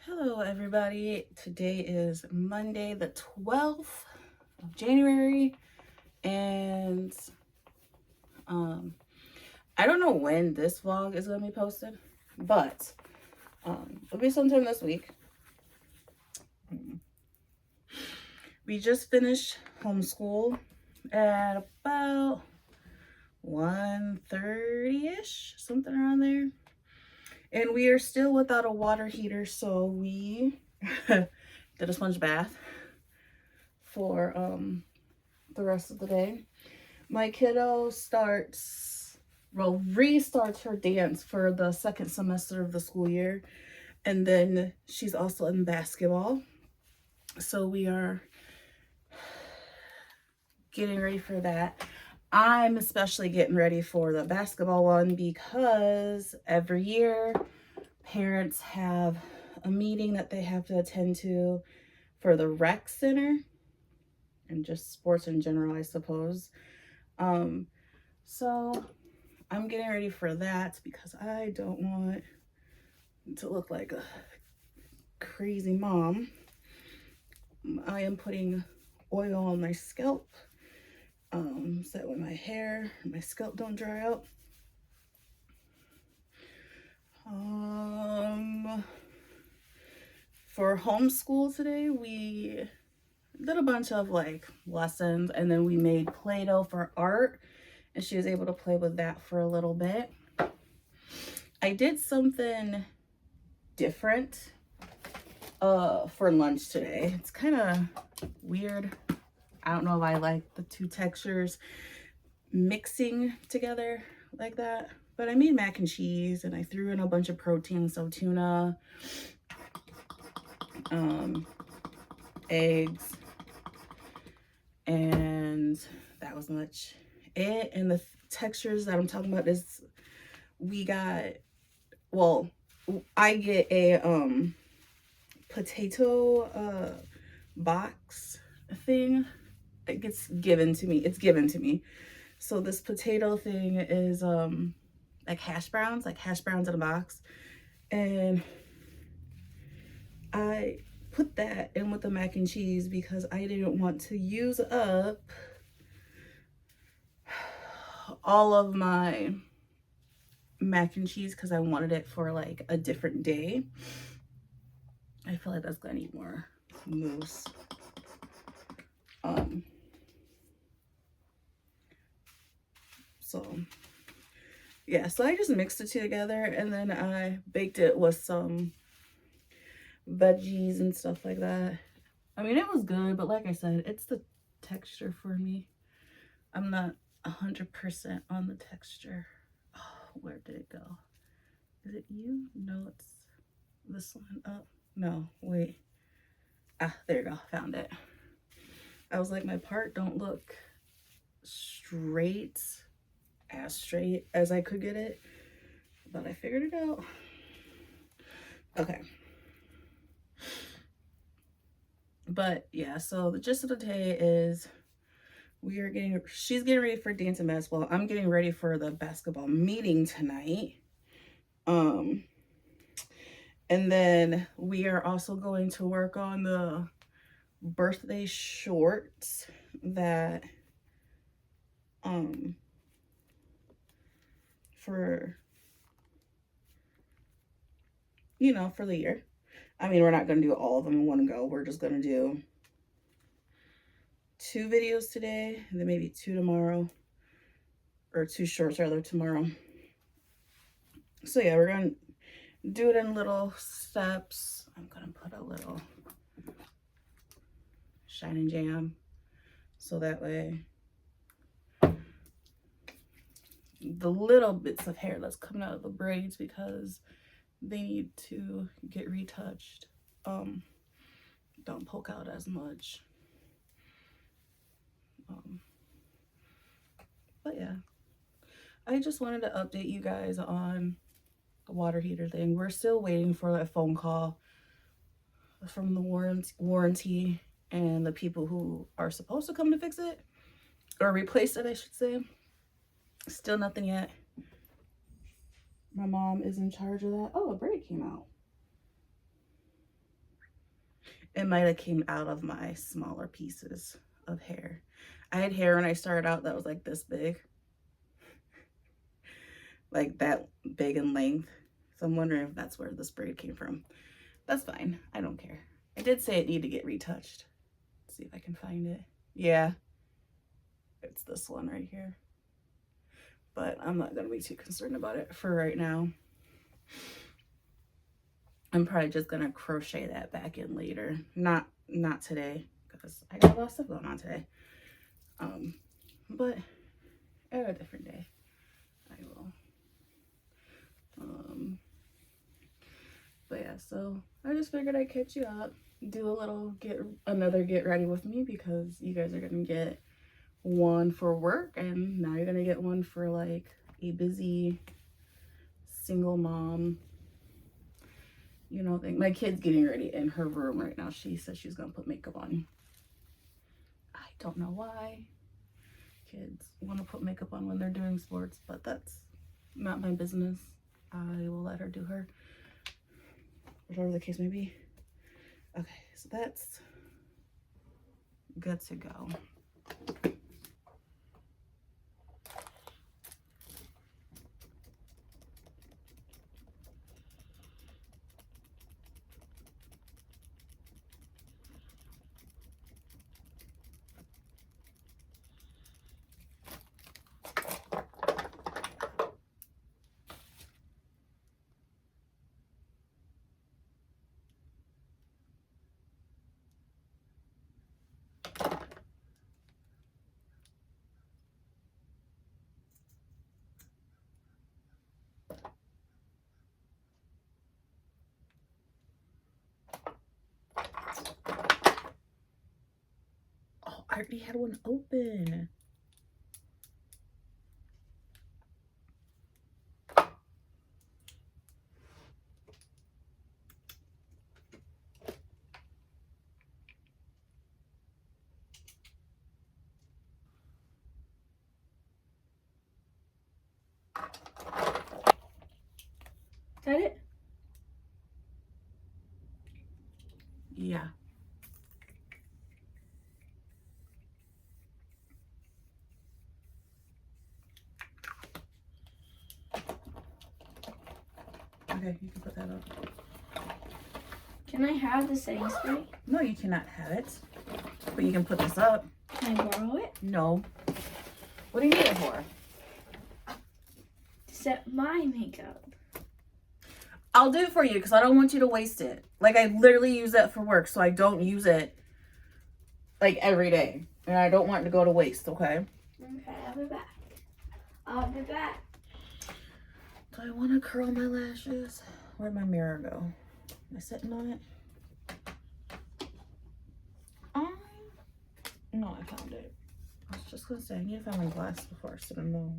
Hello everybody. Today is Monday the 12th of January and I don't know when this vlog is going to be posted, but it'll be sometime this week. We just finished homeschool at about 1:30ish, something around there. And we are still without a water heater, so we did a sponge bath for the rest of the day. My kiddo restarts her dance for the second semester of the school year, and then she's also in basketball. So we are getting ready for that. I'm especially getting ready for the basketball one because every year parents have a meeting that they have to attend to for the rec center and just sports in general, I suppose. So I'm getting ready for that because I don't want to look like a crazy mom. I am putting oil on my scalp so that way my scalp don't dry out. For homeschool today, we did a bunch of like lessons, and then we made Play-Doh for art, and she was able to play with that for a little bit. I did something different for lunch today. It's kind of weird. I don't know if I like the two textures mixing together like that, but I made mac and cheese and I threw in a bunch of protein, so tuna, eggs, and that was much it. And the textures that I'm talking about is I get a potato box thing. It gets given to me. It's given to me. So this potato thing is like hash browns in a box, and I put that in with the mac and cheese because I didn't want to use up all of my mac and cheese because I wanted it for like a different day. I feel like that's gonna need more mousse. So yeah, so I just mixed the two together and then I baked it with some veggies and stuff like that. I mean, it was good, but like I said, it's the texture for me. I'm not 100% on the texture. Oh, where did it go? Is it you? No, it's this one. Oh, no, wait. Ah, there you go. Found it. I was like, my part don't look straight as I could get it, but I figured it out. Okay. But yeah, so the gist of the day is she's getting ready for dance and basketball. I'm getting ready for the basketball meeting tonight. And then we are also going to work on the birthday shorts that for the year. I mean, we're not going to do all of them in one go. We're just going to do 2 videos today and then maybe 2 tomorrow, or 2 shorts rather tomorrow. So yeah, we're going to do it in little steps. I'm going to put a little Shine and Jam so that way the little bits of hair that's coming out of the braids, because they need to get retouched, don't poke out as much. But yeah, I just wanted to update you guys on the water heater thing. We're still waiting for that phone call from the warranty and the people who are supposed to come to fix it or replace it, I should say. Still nothing yet. My mom is in charge of that. Oh, a braid came out. It might have came out of my smaller pieces of hair. I had hair when I started out that was like this big. Like that big in length. So I'm wondering if that's where this braid came from. That's fine. I don't care. I did say it needed to get retouched. Let's see if I can find it. Yeah. It's this one right here. But I'm not going to be too concerned about it for right now. I'm probably just going to crochet that back in later. Not today, because I got a lot of stuff going on today. But at a different day, I will. But yeah, so I just figured I'd catch you up, do a little get ready with me, because you guys are gonna get one for work, and now you're gonna get one for like a busy single mom, you know, thing. My kid's getting ready in her room right now. She says she's gonna put makeup on. I don't know why kids want to put makeup on when they're doing sports, but that's not my business. I will let her do her, whatever the case may be. Okay, so that's good to go. I already had one open. Is that it? Yeah. Okay, you can put that up. Can I have the setting spray? No, you cannot have it. But you can put this up. Can I borrow it? No. What do you need it for? To set my makeup. I'll do it for you because I don't want you to waste it. Like, I literally use that for work, so I don't use it like every day. And I don't want it to go to waste, okay? Okay, I'll be back. I'll be back. Do I want to curl my lashes? Where'd my mirror go? Am I sitting on it? No, I found it. I was just gonna say, I need to find my glass before I sit on those.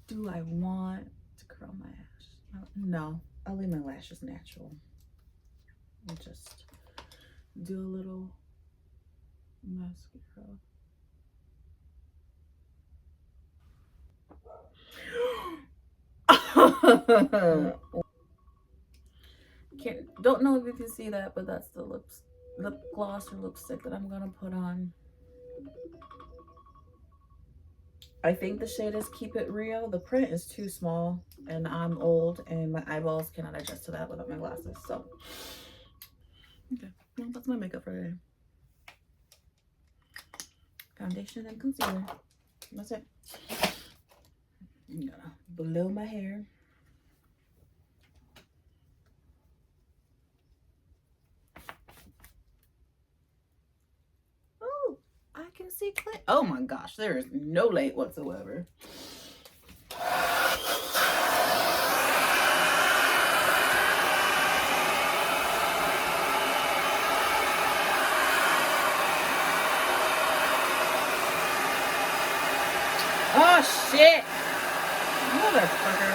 Do I want to curl my lashes? No, I'll leave my lashes natural. I'll just do a little mascara. Don't know if you can see that, but that's the lip gloss or lipstick that I'm gonna put on. I think the shade is Keep It Real. The print is too small, and I'm old, and my eyeballs cannot adjust to that without my glasses. So, okay, well, that's my makeup for today. Foundation and concealer. That's it. I'm gonna blow my hair. Oh, I can see clear. Oh my gosh, there is no light whatsoever. Oh shit! Motherfucker.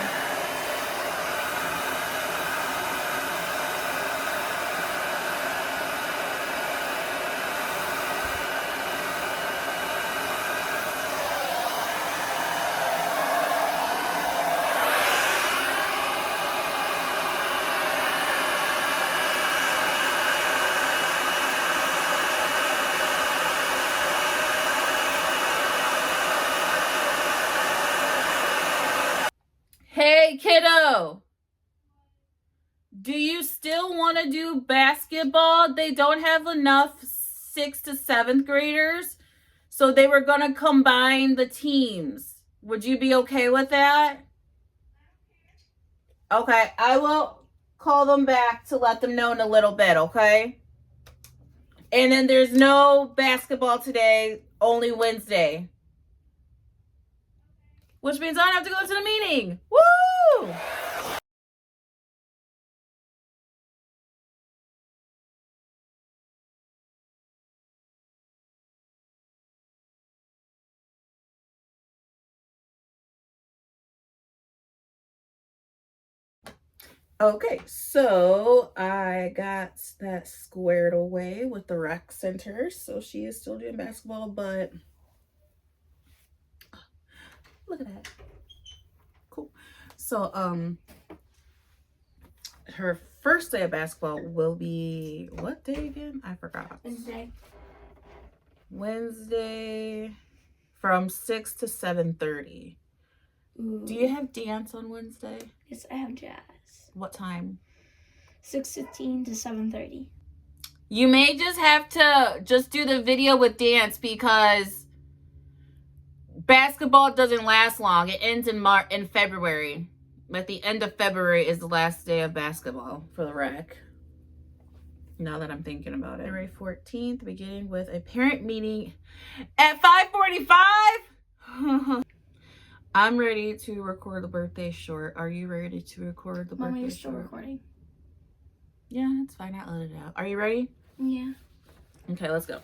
Hey, kiddo. Do you still want to do basketball? They don't have enough 6th to 7th graders, so they were going to combine the teams. Would you be okay with that? Okay, I will call them back to let them know in a little bit, okay? And then there's no basketball today, only Wednesday. Which means I don't have to go to the meeting. Woo! Okay, so I got that squared away with the rec center. So she is still doing basketball, but look at that. Cool. So her first day of basketball will be what day again? I forgot. Wednesday from 6 to 7:30. Do you have dance on Wednesday? Yes, I have jazz. What time? 6:15 to 7:30. You may just have to just do the video with dance because basketball doesn't last long. It ends in February. At the end of February is the last day of basketball for the rec. Now that I'm thinking about it. February 14th, beginning with a parent meeting at 5:45. I'm ready to record the birthday short. Are you ready to record the Mama, birthday you're still short? recording. Yeah, it's fine. I'll edit it out. Are you ready? Yeah. Okay, let's go.